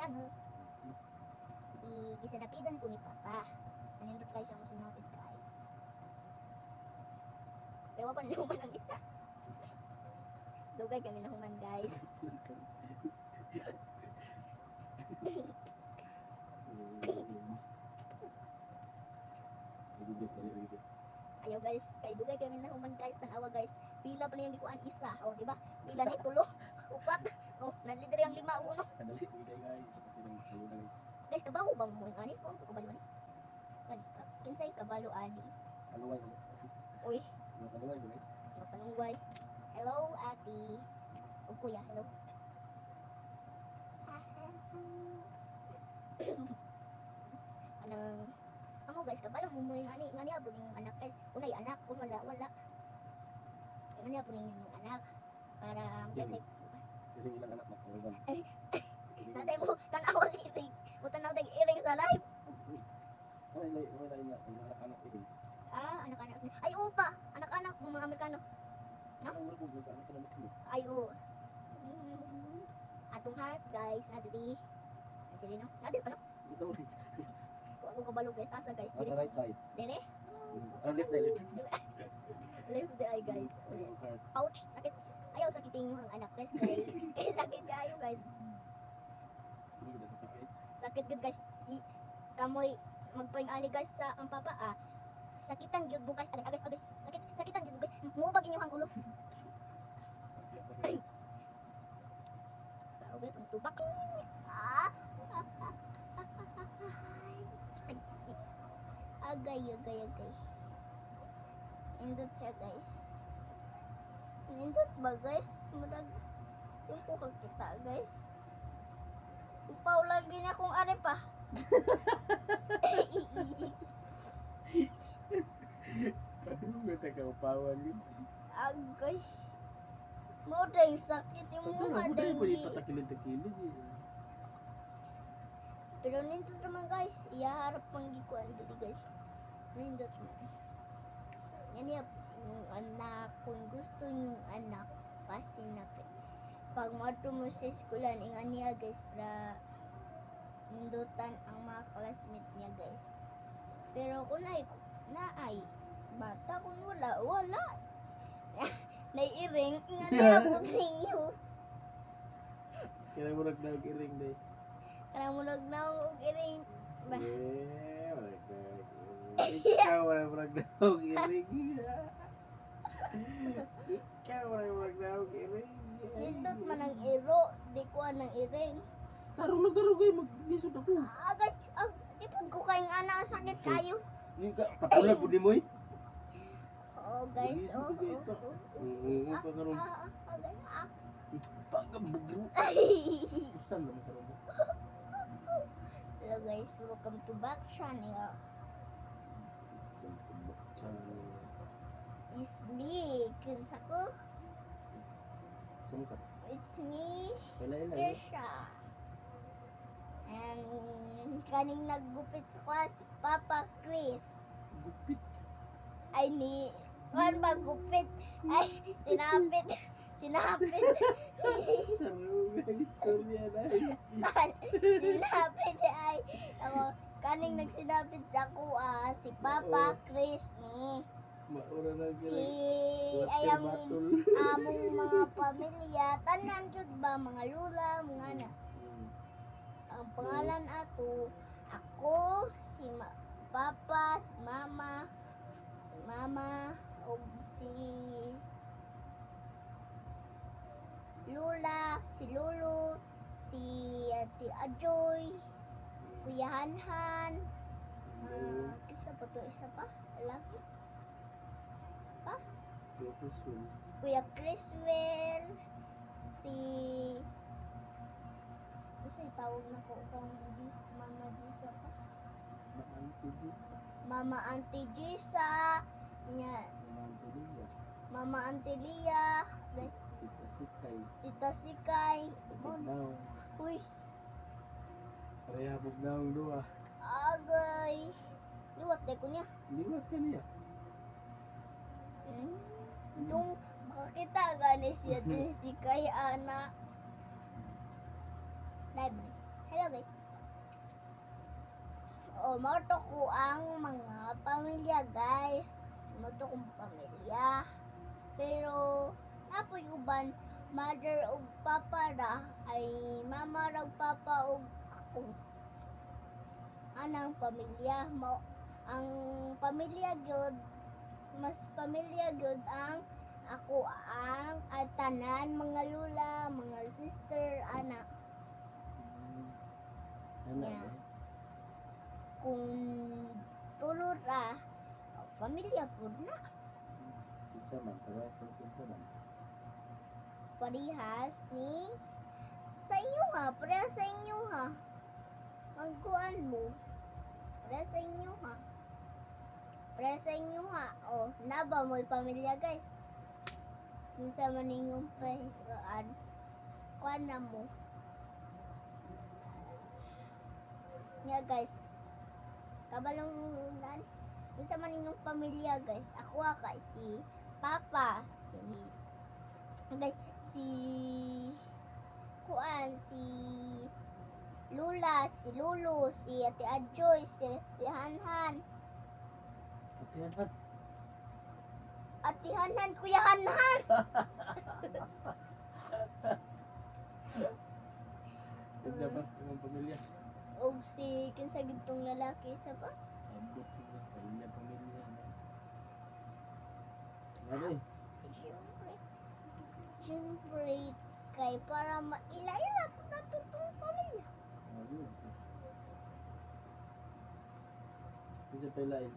lang. Gisadapidan ko ni Papa. Nanindot guys siya masunod guys. Pero pa naman ang isa. Dugay kami nahuman guys. Ayaw guys, kay dugay kami nahuman guys, tanawa guys. Pila pa na yung gikuan isa, o di ba? Pila ni tulo, upat. Oh, nalidiri ang 5-1. Kadali bigay guys. Sayo guys. Guys, kabalo ba mo yung ani? Kung kabalo ani? Kinsay kabalo ani? Kaluway. Uy, Kaluway guys. mapanungway. Hello, ate. O kuya, hello. Anong, amo guys, kabalo mo yung ani? Ngani abo ning anak guys. Unay anak, kung wala. Ngani abo ning yung anak. Para, Dili. Dili ilang anak na kaluwan. natay mo, tanaw ang iring. O tanaw tag iring sa live. Wala nga ang anak-anak ini. Ah, anak-anak. Ay, upa. Anak-anak, mga Amerikano. No? Ay, oo. Atong heart, guys. Nadiri. Nadiri, no? Nadiri pa, no? Ito. Kung ano kabalo, guys. Asa, guys. Nasa right side. Dire? Left na left. Left the eye, guys. Ouch. Sakit. Ayaw sakitin yung ang anak, guys. Kaya sakit kayo, guys. Sakit good, guys. Si kamoy magpaing-ali, guys, sa ang papa, sakitan gyud bukas. Agay. Sakitan gyud bukas. Muubag inyo ang ulo. Okay, kung tubak. Agay. Indot siya, guys. Indot ba, guys? Murag yung ko kita, guys. Upaulan din akong are pa. Ano nga upawan yun? Agay. Mo dahil sakit yung mukha dahil Pwede patakilid-takilid eh. Pero nindot naman guys, iyaharap pang gikuan dito guys. Nindot man. Yan yung anak, kung gusto yung anak, pasinapit. Pag mato mo sa eskulan, ingan niya guys, para nindutan ang mga classmate niya guys. Pero kung naay, bata kung wala. Naiiring, ingan niya po ninyo. Kaya mo nagdag-iring day. Karang mo nagnaong iring. Ba? Ikaw wala mo nagdag-iring. Ikaw wala mo nagdag-iring. Nindot man ang iro, di ko ang iring. Tarong nagdarugay, mag-lisod ako. Agad, di po ko kayong anak, sakit kayo. Yung katulad po di mo eh. Oo guys, oo. Pagkaroon. Agad, Pagkabugyo. Usan naman sa robo. Hello guys, welcome to back channel. It's me, Kirsa ko. Sumkat. It's me, Ila. Kirsha. And kaning naggupit sa kwa, si Papa Chris. Gupit. Ay ni, kuwan ba gupit? Ay, sinapit. Tarugay, istorya na. Sinapit ay, ako, kaning nagsinapit sa ako, si Papa Chris ni. Maura na Si, gila. ayang among mga pamilya, tanan jud ba, mga lula, mga na. Ang pangalan ato, ako, si Papa, si Mama, o si Lula, si Lulu, si Ate Ajoy, Kuya Hanhan, isa pa to, isa pa, lalaki. Pa? Kuya Criswell, si kasi tawag na ko kang Mama Gisa pa. Mama Auntie Gisa. Nya. Mama Auntie Lia. Tita Sikay. Uy. Pareha bugnaw dua. Agay. Liwat day ko niya. Liwat ka niya. Tung makakita gani siya din si Kay anak. Live. Hello guys. O, moto ko ang mga pamilya guys. Moto kong pamilya. Pero, napoy uban, mother o papa ra, ay mama ra ug papa o ako. Anang pamilya mo, ang pamilya gyud, mas pamilya gyud ang ako ang at tanan mga lula, mga sister, anak. Ano Yeah. ba? Kung tulor ra, pamilya po na. Sinsa man, parehas ng tinta man. Parehas ni sa inyo ha, parehas sa inyo ha. Magkuan mo. Parehas sa inyo ha. Parehas sa inyo ha. O, naba mo'y pamilya guys. Minsan man inyong pahigaan. Kuan na mo. Nga guys. Kabalungan. Minsan man inyong pamilya guys. Ako kay si Papa. Si Kuan, si Lula, si Lulu, si Ate Adjoy, si Hanhan. Atihan. Ate Hanhan, Kuya Hanhan. Ganda ba? Yung pamilya. Og si kinsa gitong lalaki sa ba? Ambot nga. Pamilya. Ano eh? Siyempre, kay para mailaya po na totoong pamilya. Ayun. Isa pa ilain.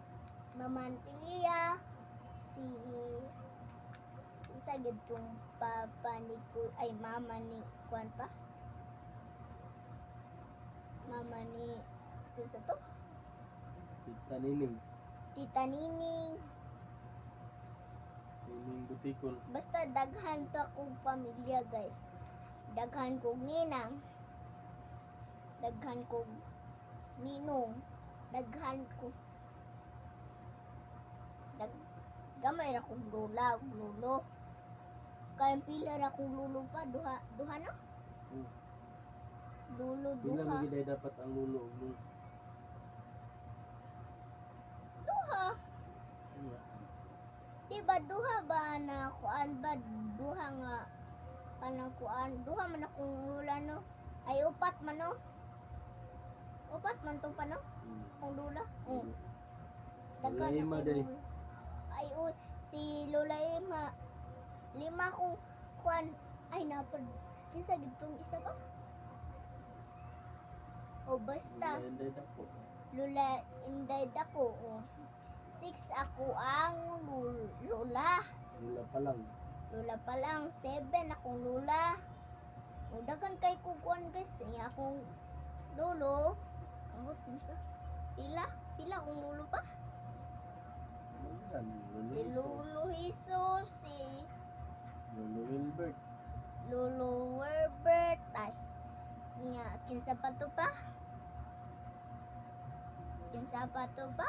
Mama Antilia, si kinsa gitong papa ni ay mama ni Kuan pa? Mama ni kinsa to? Tita Nining. Tita Nining. Nining Butikol. Basta daghan to akong pamilya guys. Daghan kog ninang. Daghan kog ninong. Daghan ko. Gamay ra kong lula ug lulo. Kaya pila ra kong lulo pa. Duha na? Lulo, Pila duha. magiday dapat ang lulo ug lulo. Duha. Ano? Diba duha ba na kuan ba? Duha nga kanang kuan. Duha man akong lula no. Ay upat man no. Upat man to pa no. Ang lula. Lola Ima day. Ay si Lola Ima. 5 kong kuan. Ay napad. Kinsa gitong isa ba? O basta. Hindi dako. Lula Inday dako. 6 ako ang lula. Lula pa lang. Lula pa lang. 7 akong lula. O dagan kay kukuan guys. Nga akong lolo. Ambot mo sa. Pila akong lolo pa? Yan, Si Lolo Jesus. Si Lolo Wilbert. Lolo Herbert. Ay. Nga. Kinsa pa to pa? Kinsa pa to pa?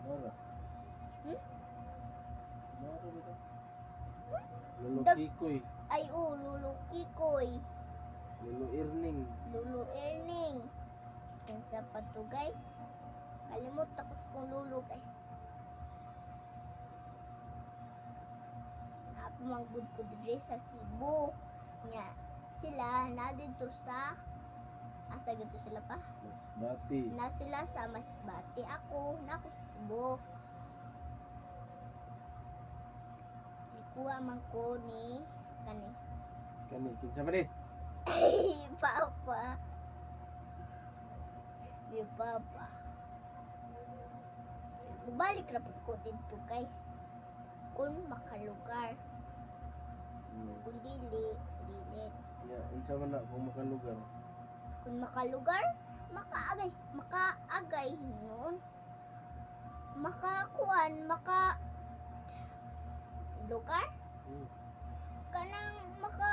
Nora. Hmm? Nora ba ito? Lolo Dag- Kikoy. Ay Lolo Kikoy. Lolo Irning. Lolo Erning. Kinsa pa to guys? Kalimot ako sa kong lolo guys. Ako manggod ko diri sa Cebu. Nya sila na dito sa asa gito sila pa? Masbati. Na sila sa Masbate. Ako na ako sa Cebu. Ikuha man ko ni kani. Kani, kinsa ba ni? Ay, Papa. Di Papa. Balik na po ko dito guys. Kung makalugar. Kung dili. Ya, unsa man na kung makalugar. Kung makalugar, makaagay noon. Makakuan, lugar. Kanang mga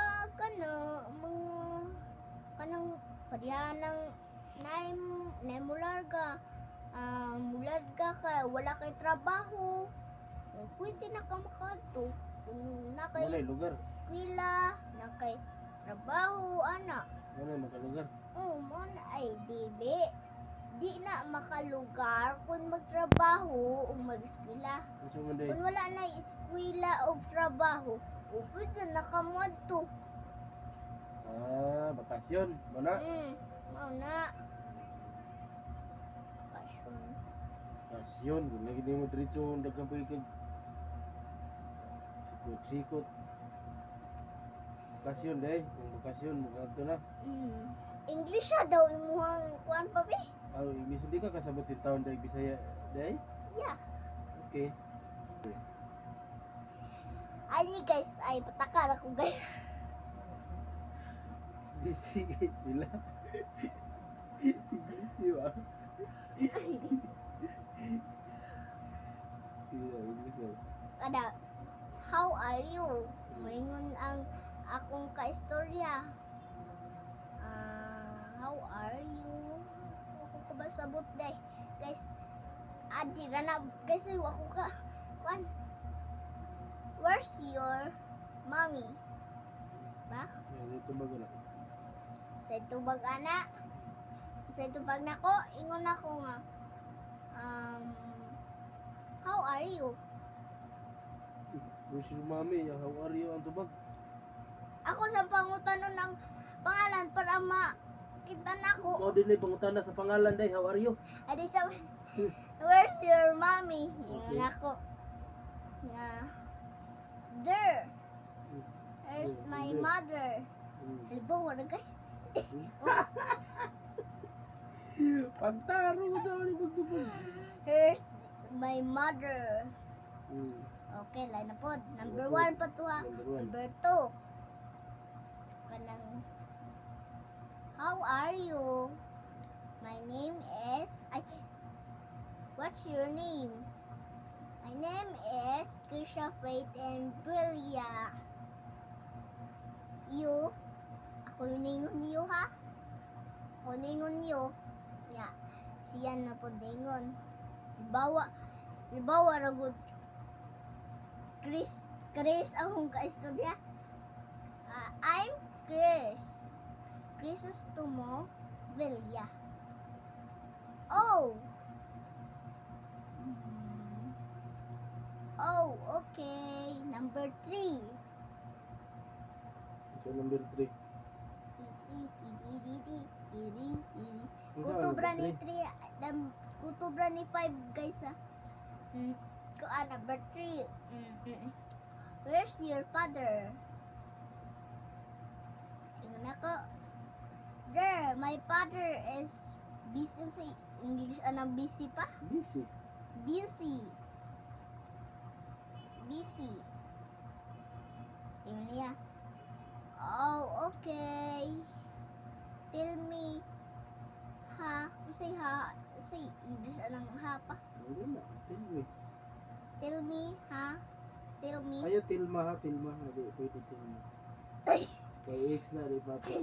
kanang padihanang mularga. Mularga ka, wala kay trabaho. Pwede na ka makadto. Kung na kay Wala lugar. eskwela, na kay trabaho, ana. Ano makalugar? Mo na ay dili. Di na makalugar kung magtrabaho o mag-eskwela. Unsa man day? Kung wala na eskwela o trabaho, upod na nakamod to. Bakasyon. Mana? Mao na. Pasyon. Bakasyon. Kung lagi di mo diretso, daghang pa kag sikot-sikot. Bakasyon day. Kung bakasyon, magkakto na. English siya daw imuhang kuan pa be? English hindi ka kasabot yung taon day Bisaya day? Yeah. Okay. Ani guys, ay patakar ako guys. Busy sila. Busy ba? Sila, English na. Kada, how are you? Moingon ang akong kaistorya. How are you? Ako ka ba sabot day? Guys, adi ra na guys, ay ako ka. Kwan. Where's your mommy? Ba? Dito ba na? Sa tubag ana. Sa tubag nako, ingon ako nga. How are you? Where's your mommy? How are you? Ang tubag? Ako sa pangutanon ng pangalan para makita na ko. Mao din pangutana sa pangalan day. How are you? Adi sa where's your mommy? Ingon Okay. ako. Nga there. Where's my There. mother? Halimbawa na guys. Pagtaro ko sa mga pagtupag. Here's my mother. Hmm. Okay, line na po. Number Okay. 1 pa to ha. Number one. Number 2. Kanang, how are you? My name is, what's your name? My name is Krisha Faith and Brillia. You? Ako yung ningon you ha? Ako ningon you. Ya, siyan na po ningon. Libawa ragod. Chris akong kaistorya. I'm Chris. Crisostomo Villa. Oh. Oh, okay. Number 3. So number 3. Kutubra ni 3, kutubra ni 5 guys ha. Number 3. Where's your father? Ingon ako. There, my father is busy sa English anang busy pa? Busy. Busy. Busy. Ingon niya. Oh, okay. Tell me. Ha? Usay ha? Usay English anang ha pa? Hindi na. Tell me. Tell me, ha? Tell me. Ayaw tilma ha. Tilma ha. Di pwede tilma. Ay. Kay X na di papa.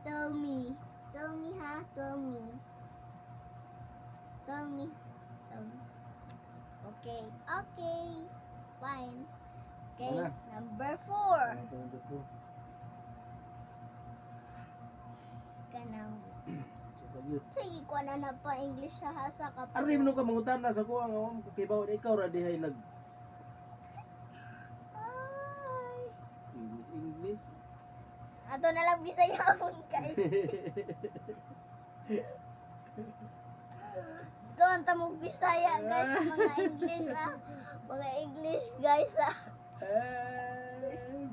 Tell me. Tell me, ha? Tell me. Tell me. Tell me. Okay. Okay. Fine. Okay. Wala. Number 4. Ano number 4? Kanang. So kagyut. Sige ko na pa English sa hasa ka pa. Arim no ka mangutana sa ko ang kibaw ikaw ra dihay nag Ay. English. Ato na lang Bisayahon guys. Doon tamog Bisaya guys. Mga English ah. Mga English guys ah.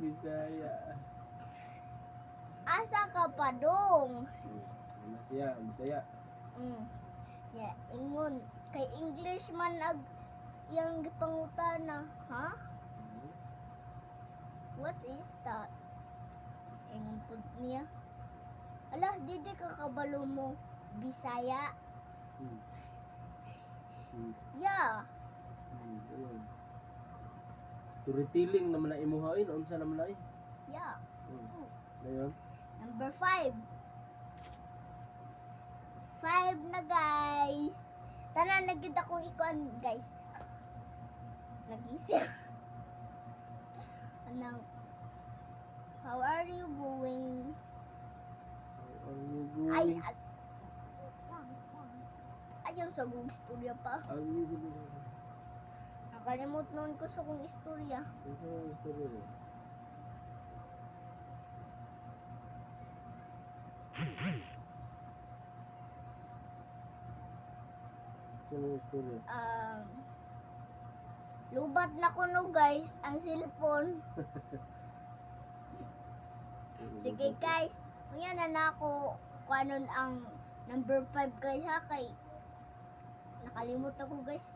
Bisaya. Asa ka pa dong? Ano siya? Bisaya. Yeah, ingon. Kay English man ag yang gipangutana, ha? What is that? Ingon pud niya. Ala, didi ka kabalo mo. Bisaya. Yeah. Ayun. Storytelling naman na imuhain. Unsa naman na Yeah. Ayun. Number 5. 5 na guys. Tanan nagkita kong ikuan guys. Nag-isip. Anong, how are you going? Ay, ayaw sa kong istorya pa. Ay, hindi. Nakalimot noon ko sa kong istorya. Isa yung istorya niya. Sino yung istorya? Lubat na ko no guys, ang cellphone. Sige guys, ngayon na ako kung anon ang number 5 guys ha kay nakalimot ako guys.